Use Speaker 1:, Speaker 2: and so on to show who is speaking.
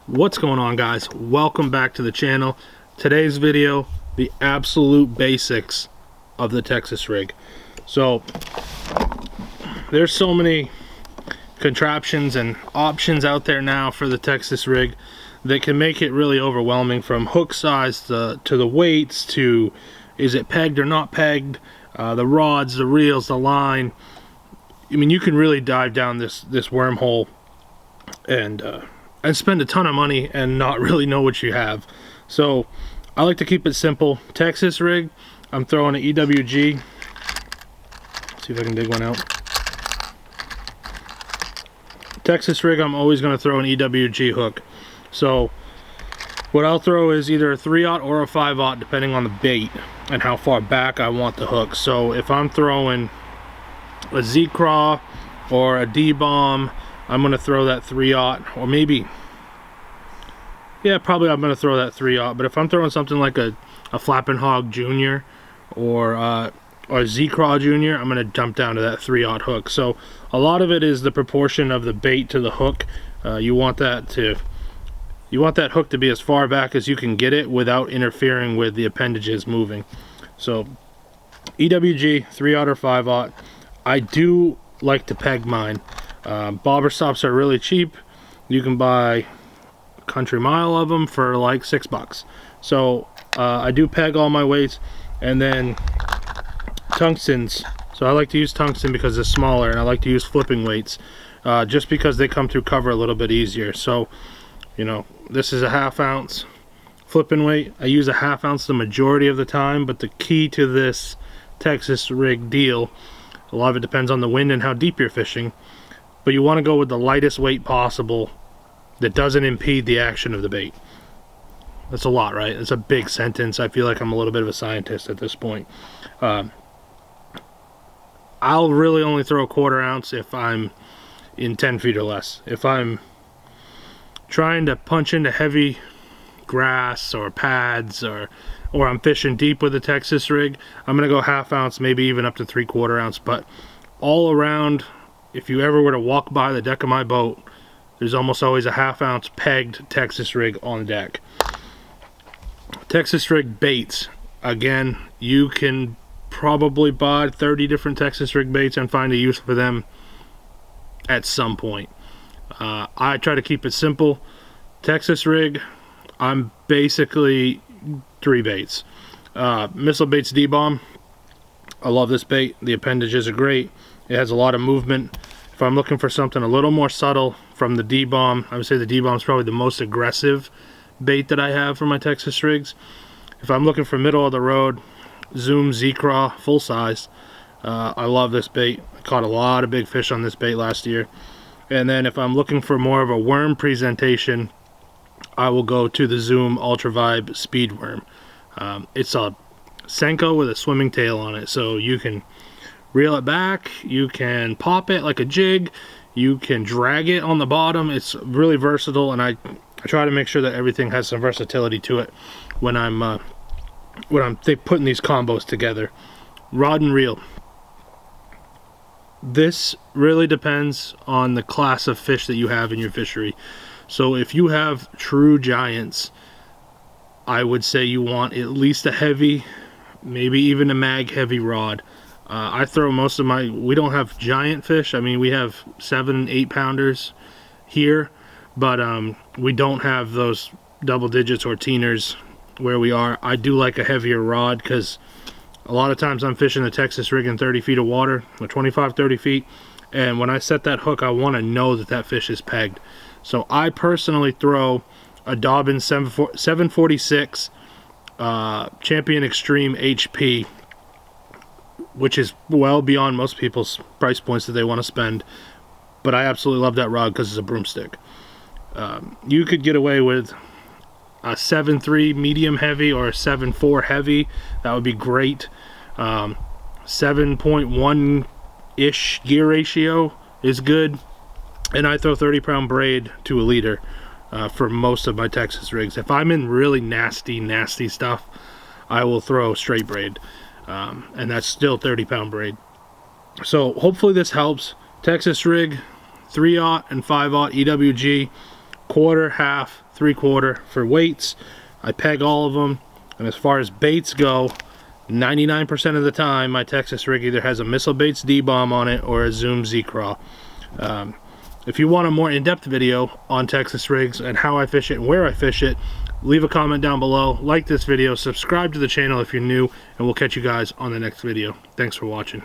Speaker 1: What's going on, guys? Welcome back to the channel. Today's video, the absolute basics of the Texas rig. So there's so many contraptions and options out there now for the Texas rig that can make it really overwhelming, from hook size to the weights to is it pegged or not pegged, the rods, the reels, the line. I mean, you can really dive down this wormhole and spend a ton of money and not really know what you have. So I like to keep it simple. Texas rig, I'm throwing an EWG. See if I can dig one out. Texas rig, I'm always going to throw an EWG hook. So what I'll throw is either a 3/0 or a 5/0 depending on the bait and how far back I want the hook. So if I'm throwing a Z-Craw or a D-bomb, I'm going to throw that 3/0, or maybe, yeah, probably I'm going to throw that 3/0. But if I'm throwing something like a Flappin' Hog Junior or Z-Craw Junior, I'm going to jump down to that 3/0 hook. So a lot of it is the proportion of the bait to the hook. You want that hook to be as far back as you can get it without interfering with the appendages moving. So EWG, 3/0 or 5/0. I do like to peg mine. Bobber stops are really cheap. You can buy country mile of them for like $6. So I do peg all my weights. And then tungstens, so I like to use tungsten because it's smaller, and I like to use flipping weights just because they come through cover a little bit easier. So, you know, this is a 1/2 ounce flipping weight. I use a 1/2 ounce the majority of the time, but the key to this Texas rig deal, a lot of it depends on the wind and how deep you're fishing, but you want to go with the lightest weight possible that doesn't impede the action of the bait. That's a lot, right? It's a big sentence. I feel like I'm a little bit of a scientist at this point. I'll really only throw a 1/4 ounce if I'm in 10 feet or less. If I'm trying to punch into heavy grass or pads, or I'm fishing deep with the Texas rig, I'm gonna go 1/2 ounce, maybe even up to 3/4 ounce. But all around, if you ever were to walk by the deck of my boat, there's almost always a 1/2 ounce pegged Texas rig on the deck. Texas rig baits, again, you can probably buy 30 different Texas rig baits and find a use for them at some point. I try to keep it simple. Texas rig, I'm basically 3 baits. Missile baits D-bomb, I love this bait. The appendages are great. It has a lot of movement. If I'm looking for something a little more subtle from the D-bomb, I would say the D-bomb is probably the most aggressive bait that I have for my Texas rigs. If I'm looking for middle of the road, Zoom Z-Craw full size. I love this bait. I caught a lot of big fish on this bait last year. And then if I'm looking for more of a worm presentation, I will go to the Zoom Ultra Vibe Speed Worm. It's a Senko with a swimming tail on it, so you can reel it back, you can pop it like a jig, you can drag it on the bottom. It's really versatile, and I try to make sure that everything has some versatility to it when I'm putting these combos together. Rod and reel. This really depends on the class of fish that you have in your fishery. So if you have true giants, I would say you want at least a heavy, maybe even a mag heavy rod. I throw most of my, we don't have giant fish. I mean, we have 7, 8 pounders here, but we don't have those double digits or teeners where we are. I do like a heavier rod because a lot of times I'm fishing the Texas rig in 30 feet of water, or 25, 30 feet, and when I set that hook, I want to know that that fish is pegged. So I personally throw a Dobbins 746 Champion Extreme HP, which is well beyond most people's price points that they want to spend, but I absolutely love that rod because it's a broomstick. You could get away with a 7.3 medium heavy or a 7.4 heavy. That would be great. 7.1 ish gear ratio is good, and I throw 30-pound braid to a leader for most of my Texas rigs. If I'm in really nasty stuff, I will throw straight braid, and that's still 30-pound braid. So hopefully this helps. Texas rig, 3/0 and 5/0 EWG, quarter, half, 3/4 for weights. I peg all of them, and as far as baits go, 99% of the time my Texas rig either has a Missile Baits D-Bomb on it or a Zoom Z-Craw. If you want a more in-depth video on Texas rigs and how I fish it and where I fish it, leave a comment down below, like this video, subscribe to the channel if you're new, and we'll catch you guys on the next video. Thanks for watching.